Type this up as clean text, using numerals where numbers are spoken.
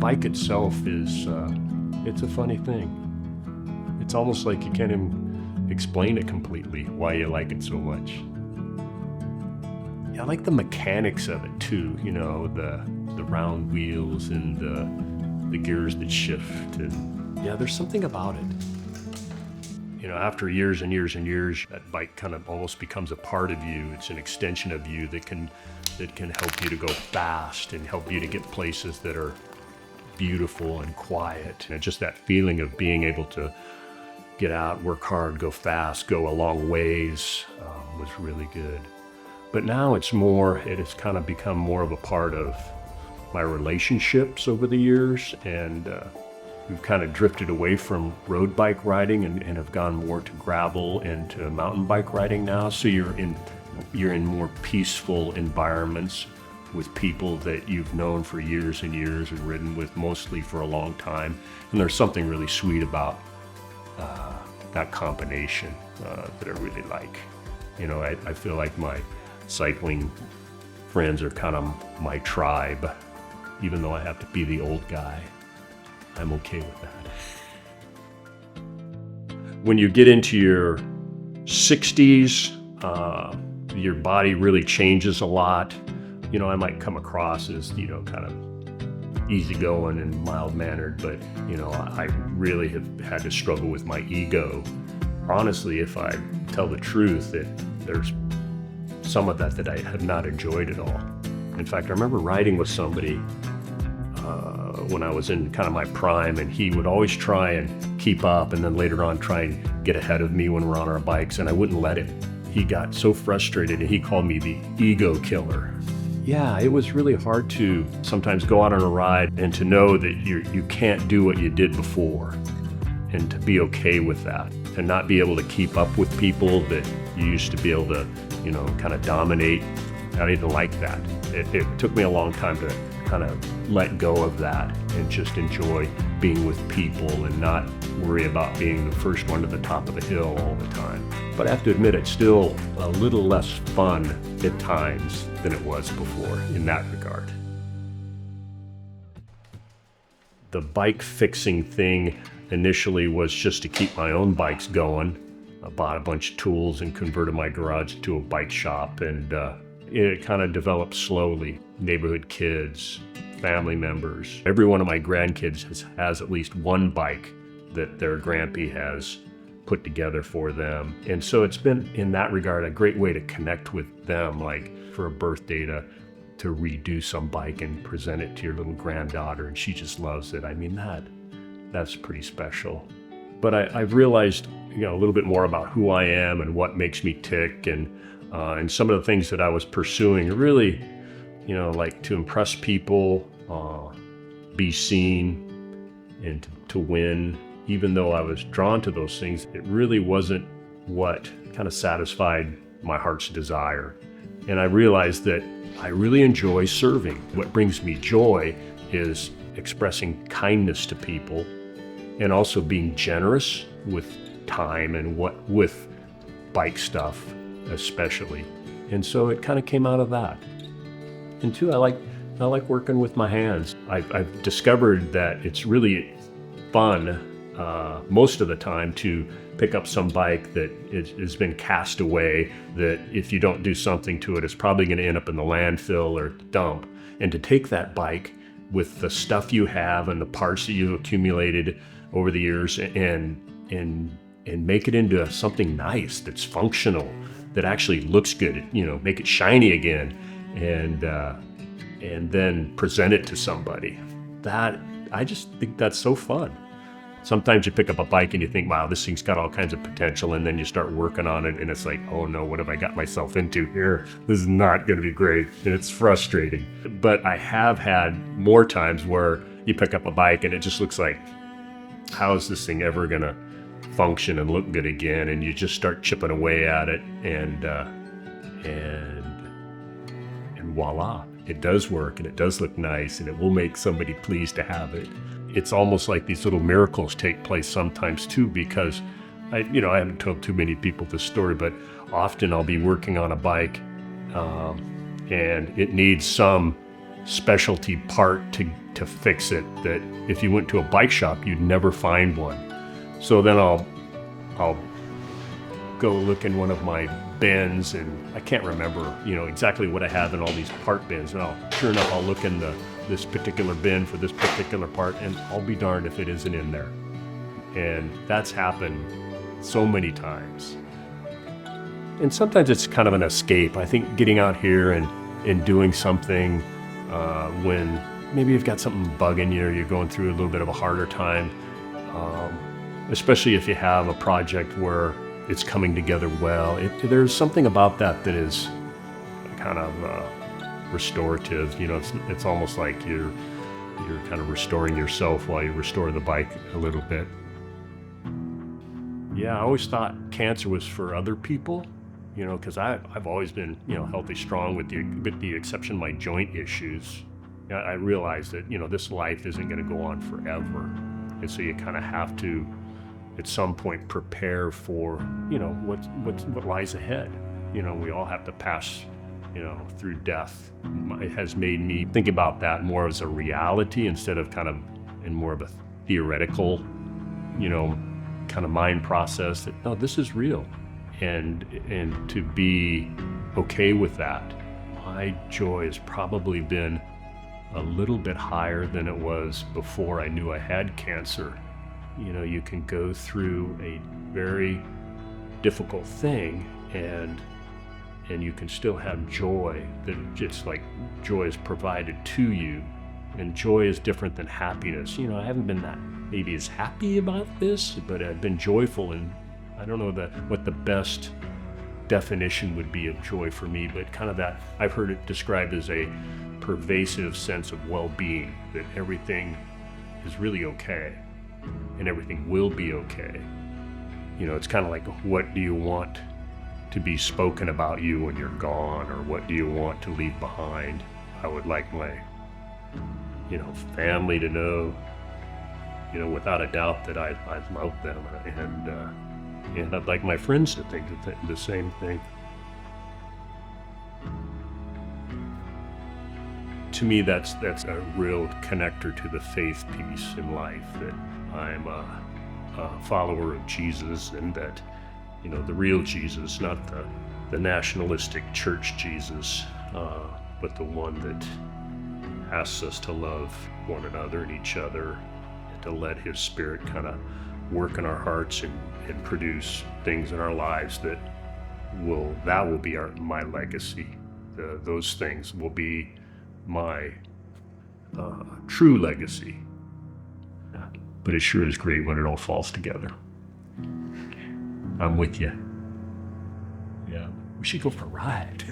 bike itself is, it's a funny thing. It's almost like you can't even explain it completely, why you like it so much. Yeah, I like the mechanics of it too, you know, the round wheels and the gears that shift. And yeah, there's something about it. You know, after years and years and years, that bike kind of almost becomes a part of you. It's an extension of you that can help you to go fast and help you to get places that are beautiful and quiet. And just that feeling of being able to get out, work hard, go fast, go a long ways was really good. But now it has kind of become more of a part of my relationships over the years, and we've kind of drifted away from road bike riding and have gone more to gravel and to mountain bike riding now. So you're in more peaceful environments with people that you've known for years and years and ridden with mostly for a long time. And there's something really sweet about that combination that I really like. You know, I feel like my cycling friends are kind of my tribe. Even though I have to be the old guy, I'm okay with that. When you get into your 60s, your body really changes a lot. You know, I might come across as, you know, kind of easygoing and mild-mannered, but, you know, I really have had to struggle with my ego. Honestly, if I tell the truth, that there's some of that I have not enjoyed at all. In fact, I remember riding with somebody when I was in kind of my prime, and he would always try and keep up and then later on try and get ahead of me when we're on our bikes, and I wouldn't let him. He got so frustrated and he called me the ego killer. Yeah, it was really hard to sometimes go out on a ride and to know that you can't do what you did before, and to be okay with that, and not be able to keep up with people that you used to be able to, you know, kind of dominate. I didn't like that. It took me a long time to kind of let go of that and just enjoy being with people and not worry about being the first one to the top of the hill all the time. But I have to admit, it's still a little less fun at times than it was before in that regard. The bike fixing thing initially was just to keep my own bikes going. I bought a bunch of tools and converted my garage to a bike shop, and it kind of developed slowly. Neighborhood kids, family members. Every one of my grandkids has at least one bike that their Grampy has put together for them. And so it's been, in that regard, a great way to connect with them, like for a birthday to redo some bike and present it to your little granddaughter, and she just loves it. I mean, that's pretty special. But I've realized, you know, a little bit more about who I am and what makes me tick, and some of the things that I was pursuing really, you know, like to impress people, be seen, and to win. Even though I was drawn to those things, it really wasn't what kind of satisfied my heart's desire. And I realized that I really enjoy serving. What brings me joy is expressing kindness to people, and also being generous with time and with bike stuff especially. And so it kind of came out of that. And two, I like working with my hands. I've discovered that it's really fun most of the time to pick up some bike that has been cast away, that if you don't do something to it, it's probably going to end up in the landfill or dump. And to take that bike with the stuff you have and the parts that you've accumulated over the years and make it into something nice that's functional, that actually looks good, you know, make it shiny again, and then present it to somebody. I just think that's so fun. Sometimes you pick up a bike and you think, wow, this thing's got all kinds of potential, and then you start working on it and it's like, oh no, what have I got myself into here? This is not going to be great, and it's frustrating. But I have had more times where you pick up a bike and it just looks like, how is this thing ever going to function and look good again? And you just start chipping away at it, and voila, it does work, and it does look nice, and it will make somebody pleased to have it. It's almost like these little miracles take place sometimes too, because I haven't told too many people this story, but often I'll be working on a bike and it needs some specialty part to to fix it that if you went to a bike shop, you'd never find one. So then I'll go look in one of my bins, and I can't remember, exactly what I have in all these part bins. And sure enough, I'll look in this particular bin for this particular part, and I'll be darned if it isn't in there. And that's happened so many times. And sometimes it's kind of an escape. I think getting out here and doing something when maybe you've got something bugging you, or you're going through a little bit of a harder time, especially if you have a project where it's coming together well. There's something about that is kind of restorative. It's almost like you're kind of restoring yourself while you restore the bike a little bit. Yeah, I always thought cancer was for other people, because I've always been, healthy, strong with the exception of my joint issues. I realized that, this life isn't going to go on forever. And so you kind of have to, at some point, prepare for, what lies ahead. We all have to pass, through death. It has made me think about that more as a reality instead of kind of in more of a theoretical, kind of mind process that, no, this is real. And to be okay with that, my joy has probably been a little bit higher than it was before I knew I had cancer. You can go through a very difficult thing and you can still have joy that just like joy is provided to you. And joy is different than happiness. I haven't been that maybe as happy about this, but I've been joyful, and I don't know what the best definition would be of joy for me, but kind of that, I've heard it described as a pervasive sense of well-being, that everything is really okay and everything will be okay. It's kind of like, what do you want to be spoken about you when you're gone, or what do you want to leave behind? I would like my family to know, without a doubt that I love them, and I'd like my friends to think the same thing. To me, that's a real connector to the faith piece in life, that I'm a follower of Jesus, and that, the real Jesus, not the nationalistic church Jesus, but the one that asks us to love one another and each other, and to let his Spirit kind of work in our hearts and produce things in our lives that will be my legacy. Those things will be my true legacy. But it sure is great when it all falls together. I'm with you. Yeah, we should go for a ride.